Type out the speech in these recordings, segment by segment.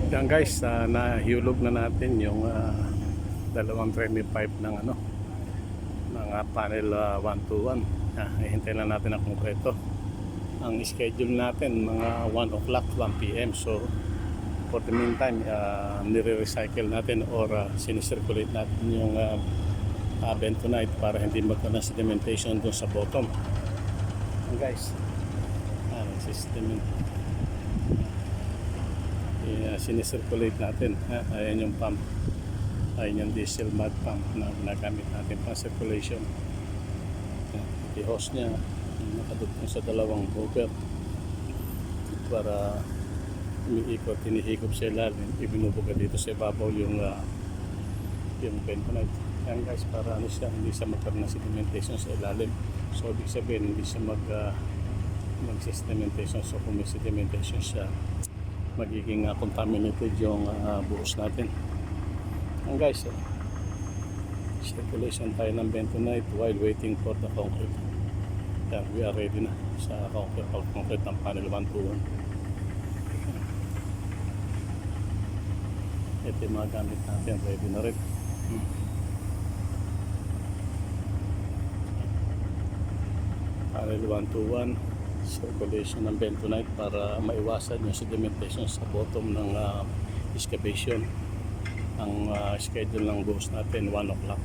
Yan guys, nahulog na natin yung dalawang 25 ng panel 121. Hihintay lang natin ang konkreto. Ang schedule natin mga 1 o'clock, 1 p.m. So for the meantime, nire-recycle natin or sinicirculate natin yung bentonite para hindi magkaroon ng sedimentation doon sa bottom. Yan guys, system sinicirculate natin. Ayan yung pump, ayan yung diesel mud pump na ginagamit natin pang circulation. I-hose nya nakadugtong sa dalawang hopper para umiikot, hinihigop sa ilalim, ibinubuga dito sa ibabaw yung bentonite. Yan guys, para siya, hindi siya magkaroon ng sedimentation sa ilalim. So ibig sabihin hindi siya mag-sedimentation. So kung may sedimentation siya, magiging contaminated yung buhos natin. Ang guys, circulation tayo ng bentonite while waiting for the concrete. Yan, we are ready na sa concrete ng panel 121. Ito yung mga gamit natin, ready na rin. Panel 121, circulation ng bentonite para maiwasan yung sedimentation sa bottom ng excavation. Ang schedule ng buhos natin 1 o'clock.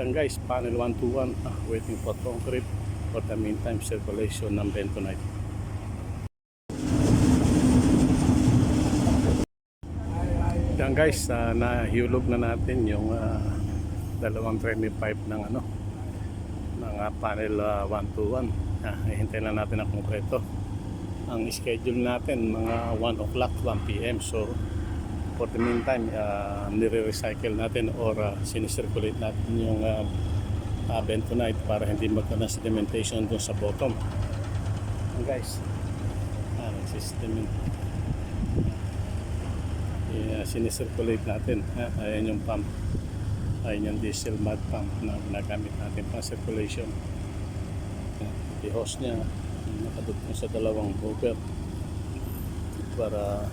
Yan guys, panel 121, waiting for concrete. For the meantime, circulation ng bentonite. Yan guys, nahulog na natin yung dalawang 25 ng panel 121. Hihintay lang natin ang konkreto. Ang schedule natin mga 1 o'clock, 1 p.m. So for the meantime, nire-recycle natin or sinicirculate natin yung bentonite para hindi magkaroon ng sedimentation doon sa bottom. And guys, system sinicirculate natin. Ayan yung pump, ayan yung diesel mud pump na ginagamit natin pang circulation. I-hose nya nakadugtong sa dalawang hopper para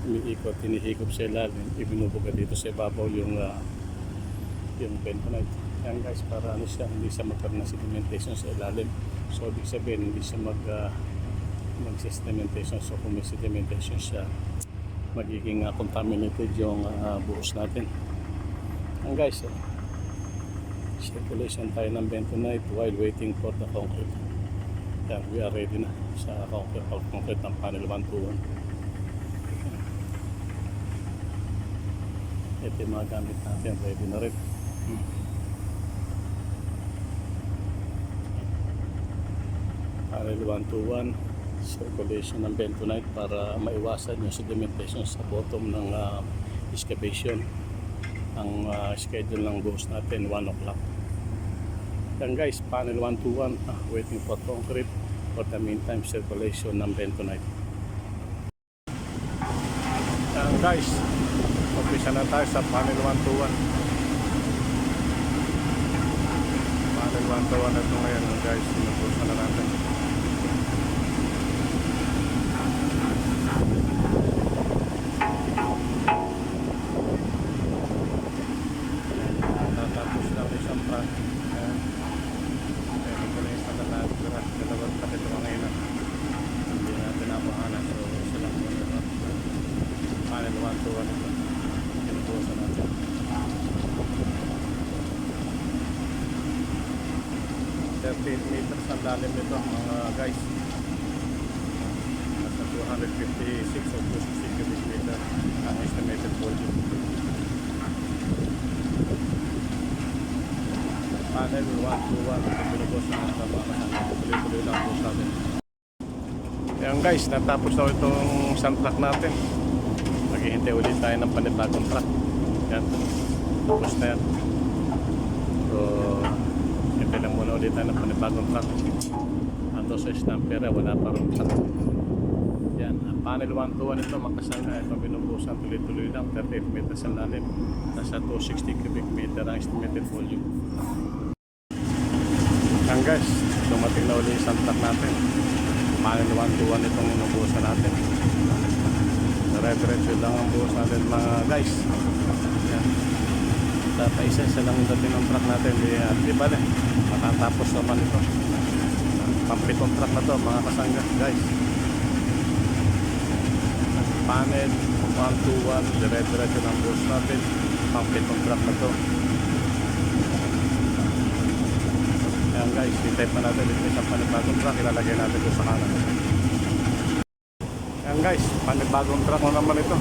umiikot, hinihigop sa ilalim, ibinubuga dito sa ibabaw yung bentonite. Yan guys, para siya, hindi siya magkaroon ng sedimentation sa ilalim. So ibig sabihin hindi siya mag-sedimentation. So kung may sedimentation siya, magiging contaminated yung buhos natin. Yan guys, circulation tayo ng bentonite while waiting for the concrete. Yan, we are ready na sa concrete ng panel 121. Ito yung mga gamit natin, ready na rin. Panel 121, circulation ng bentonite para maiwasan yung sedimentation sa bottom ng excavation. Ang schedule ng buhos natin 1 o'clock. Yan guys, panel 121, waiting for concrete. For the meantime, circulation ng bentonite. Yan guys, umpisa na tayo sa panel 121. Panel 121 na ito ngayon guys, sinubusan na natin. Tapos lang isang pan. Ito ko na isang natagura. Dalawang kapit ito mga ina. Hindi natin napahanan. So isa lang po ito. Panel 121 ito. Sinubusan natin. 13 meters ang lalim nito mga guys. Nasa 256 o 260 cubic meter ang estimated volume. Panel 121, pinubos na ang tamarahan. Tuloy-tuloy lang po sa atin. Ayan guys, natapos na itong isang truck natin. Maghihintay ulit tayo ng panibagong truck. Yan, tapos na yan. So hintay lang muna ulit tayo ng panibagong truck. Ando sa stampera, wala pa rin truck. Yan, ang panel 121 ito, makasanga ito binubusan tuloy-tuloy lang. 38 meters ang lalim. Nasa 260 cubic meter ang estimated volume. Yan guys, dumating na ulit isang truck natin. Panel 121 itong inubusan natin. dire-diretso lang ang buhos natin mga guys. Yan. Isa-isa lang yung dating ng truck natin. Di ba na? Matatapos naman ito. Pampitong truck na to mga kasangga guys. Panel 121, dire-diretso ng buhos natin. Pampitong truck na to. Ayan guys, i-type na natin ito isang panibagong truck. Ilalagay natin ito sa kanan. Ayan guys, panibagong truck mo naman ito.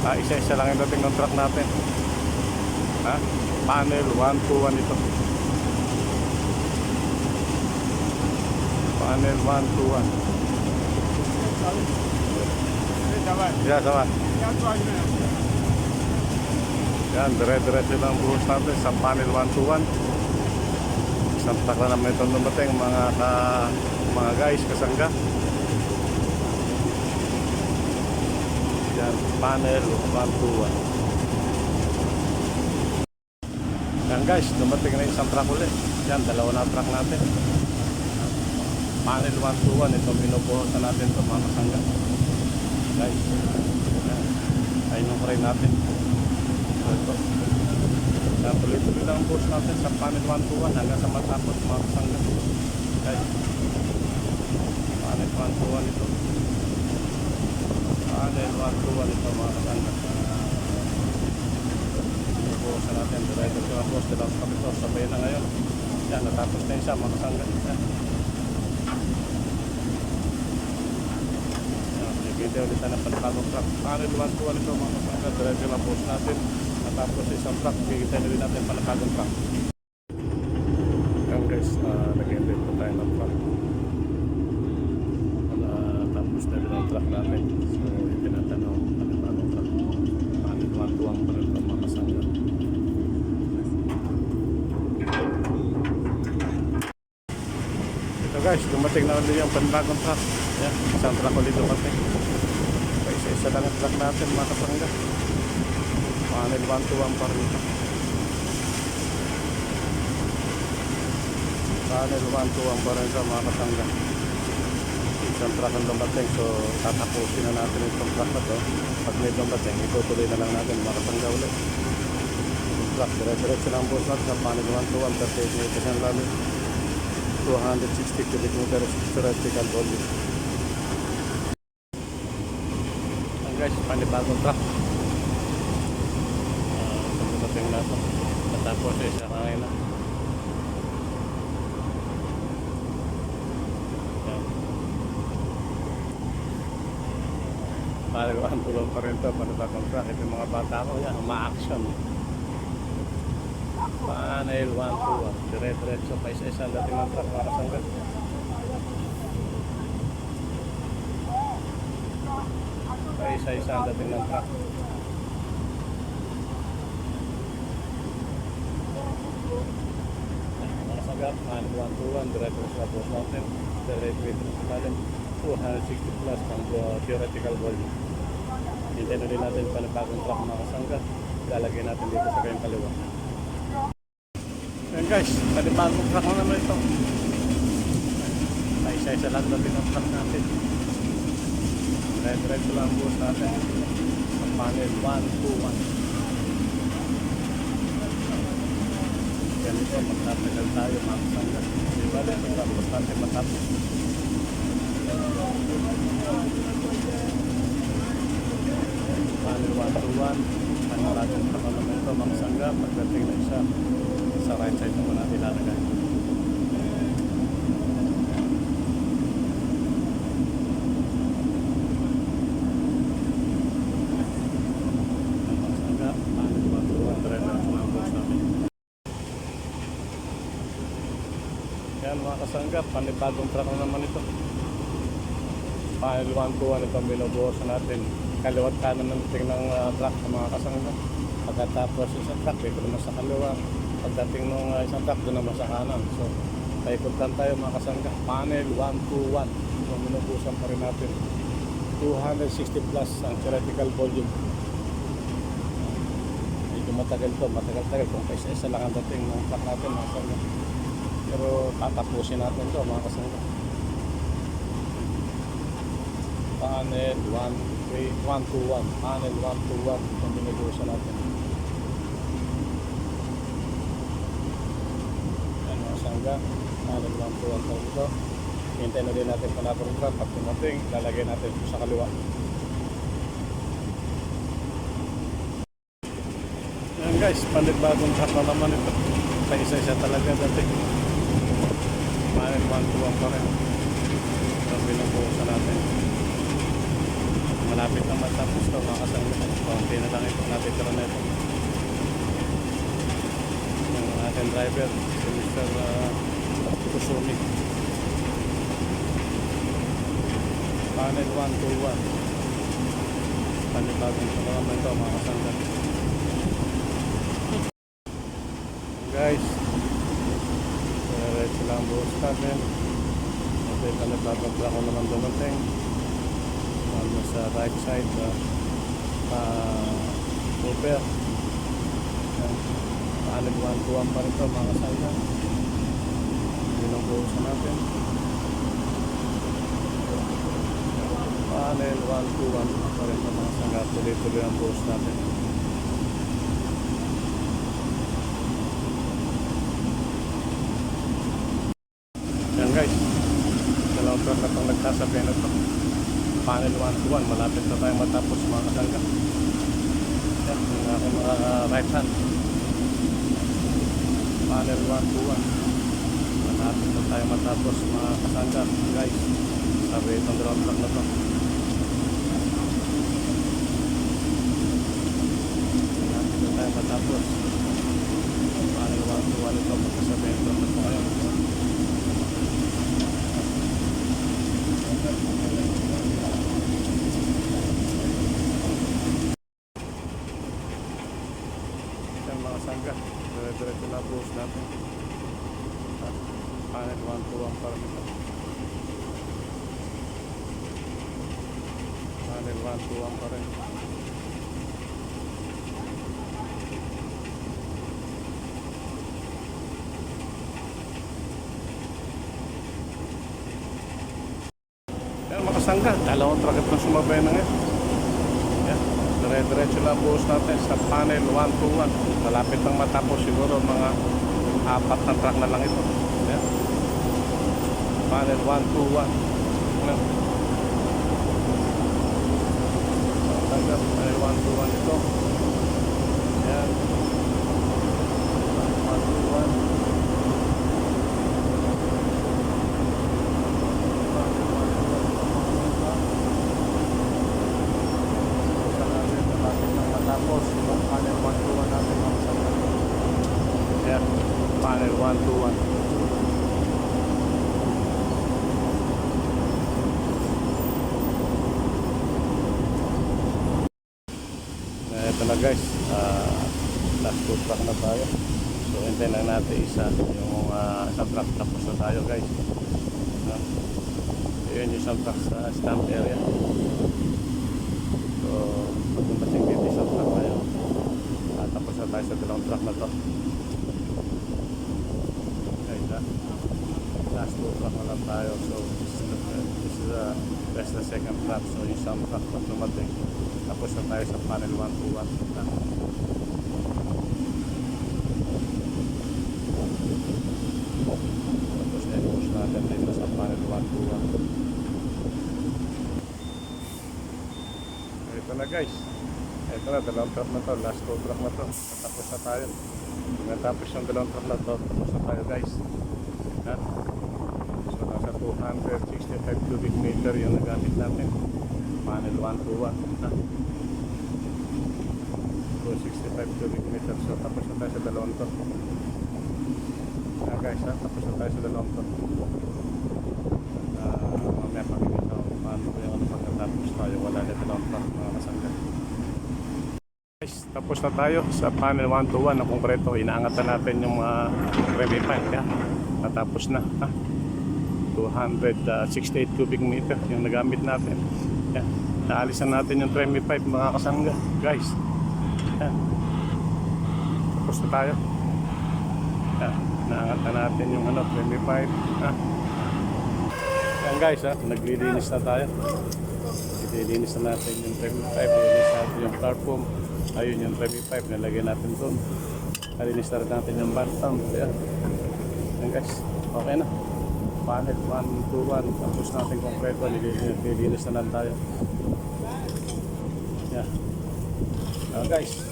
Isa-isa lang yung dating ng truck natin. Panel 121 ito. Panel 121. Ya, sama. Yan, dire-diretso lang buhos natin sa panel 121. Isang truck na naman ito dumating mga guys, kasangga. Yan, panel 121. Yan guys, dumating na isang truck ulit. Yan, dalawa na truck natin. Panel 121, ito binubuhosan natin ito mga kasangga. Guys, yan. Ayun yung rin natin. Ito. Yan, tuloy-tuloy lang ang buhos natin sa panel 121 hanggang sa matapos mga kasangga. Guys, panel 121 ito. Panel 121 ito mga kasangga. Sa natin, dire-diretso na post, dalawang kapito, sabay na ngayon. Yan, natapos na isa, mga kasangga. Yan, bigyan ulit na panibagong truck. Panel 121 ito mga kasangga, dire-diretso na post natin. Natapos na isang truck, bigyan ulit natin panibagong truck. Yan guys, nag-ended po tayo ng truck. Natapos na rin ang truck natin. So, itinatanong panibagong truck. Panel 121 pa rin ito mga kasangga. Guys, dumating na ulit yung panibagong truck. Yan, isang truck ulit dumating. Isa-isa lang ang truck natin mga kasangga. Panel 121 pa rin ito. Panel 121 pa rin ito mga kasangga. Isang truck ang dumating, so tatapusin na natin itong truck na to. Pag may dumating, itutuloy na lang natin mga kasangga ulit. Itong truck, dire-diretso lang ang buhos natin sa panel 121, 38 lalim. 260 cubic meters theoretical volume. Ang guys, panibagong truck. Dumating na ito. Natapos isa kangay na. Panibagong tulong pa rin ito. Panibagong truck. Ito yung mga bata ko yan. Ma-action. Panel 121, dire-diretso pa isa-isa ang dating ng truck mga kasangga. Pa isa-isa ang dating ng truck. Mga kasangga, panel 121, dire-diretso na post natin. Dire-diretso na natin 260 plus ang theoretical volume. Hintay na rin natin panibagong truck mga kasangga. Lalagay natin dito sa kayong kaliwa. Ayan guys, panibagong truck na naman ito. Isa-isa lang natin ang truck natin. Dire-diretso lang ang buhos natin sa panel 121. Ganito, magtatagal tayo mga kasangga. Diba rin, matapos natin matapos. Panel 121, panibagong truck na naman ito mga kasangga. Pagdating na siya sa right side naman natin ilalagay. Yan mga kasangga, panibagong truck na naman ito. Panel 121 ito ang binubuhosan natin. Kaliwat kanan ng ng truck ng mga kasangga. Pagkatapos isang truck, dito naman sa kaliwa. Pagdating ng isang truck, doon naman sa kanan. So, paikutan tayo mga kasangga. Panel 121. So, minubusan pa rin natin. 260 plus ang theoretical volume. Medyo matagal to, matagal-tagal. Kung isa-isa lang ang dating ng truck natin mga kasangga. Pero tatapusin natin to mga kasangga. Panel 121. Panel 121. Itong binubuksan natin. Yan mga sangga. Panel 121 pa ito. Hintayin na din natin panapon ito. Pag tumating, lalagay natin ito sa kaliwa. Yan guys, panibagong truck na naman ito. Sa isa-isa talaga dati. Panel 121 pa rin. Itong binubuksan natin. Malapit na matapos ito, makasangga. Kaunti na lang ito, natitira na ito. Yung ating driver, si Mr. Kusumi. Panel 121. Panibagong ito naman ito, makasangga. Guys, diretso lang buhos natin. Ito yung panibagong truck na naman dumating. Ano sa right side Uber. Panel 121 pa rin ito mga kasama. Yun ang buhusan natin. Panel 121 pa rin ito mga kasama. Tuloy-tuloy ang buhos natin. Yan guys, dalawang truck na itong nagsasabihin na ito. Panel 121, malapit na tayo matapos mga kasangga. Yan, yung aking mga right hand. Panel 121, malapit na tayo matapos mga kasangga. Guys, sabi itong dalawang truck na ito. Malapit na tayo matapos. Panel 121 ito, magkasabihin ito na ito ngayon. Sangga, dire-diretso na buhos natin. Panel 121 para nito. Panel 121 pa rin. Yan mga sangga, dalawang truck itong sumabay na ngayon. Dire-diretso na buhos natin sa panel 121. Malapit lang matapos siguro mga 4 na truck na lang ito. Yan. Panel 121. Yan. Panel 121 ito. Yan. Panel 121. Tapos yung panel 121 natin mga kasama. Ayan, panel 121. Ito na guys, last two truck na tayo. So hintayin lang natin isa yung isang truck tapos na tayo guys. Yun yung isang truck sa stamp area. So pag dumating dito isang truck tayo, tapos na tayo sa dalawang truck na to guys. Last two truck na lang tayo. So this is the second truck. So yung isang truck na dumating, tapos na tayo sa panel 121. Tapos na-push natin dito sa panel 121. Ito na guys, ito na, dalawang truck na to, last two truck na to, tapos na tayo. Natapos yung dalawang truck na to, tapos na tayo guys. Ha? So nasa 265 cubic meter yung nagamit natin, panel 121. Ha? 265 cubic meter, so tapos na tayo sa dalawang to. Ha guys, ha? Tapos na tayo sa dalawang to. Mamaya pakikita ko paano ko yung pagkatapos tayo, wala na dalawang truck mga kasangga. Guys, tapos na tayo sa panel 121 na konkreto. Inaangatan natin yung mga remi pipe. Yeah. Natapos na. Ha? 268 cubic meter yung nagamit natin. Yeah. Naalisan natin yung remi pipe mga kasangga. Guys. Yeah. Tapos na tayo. Yeah. Naangatan natin yung remi pipe. Ha? Yan guys, ha? Naglilinis na tayo. Ililinis na natin yung Tremie 5, ililinis natin yung platform. Ayun yung Tremie 5, nalagay natin doon. Nalinis na rin natin yung bantam. Ayan. Ayan guys, okay na. Panel 1, 2, 1. Tapos natin kompleto, nililinis na lang tayo. Yeah. Guys,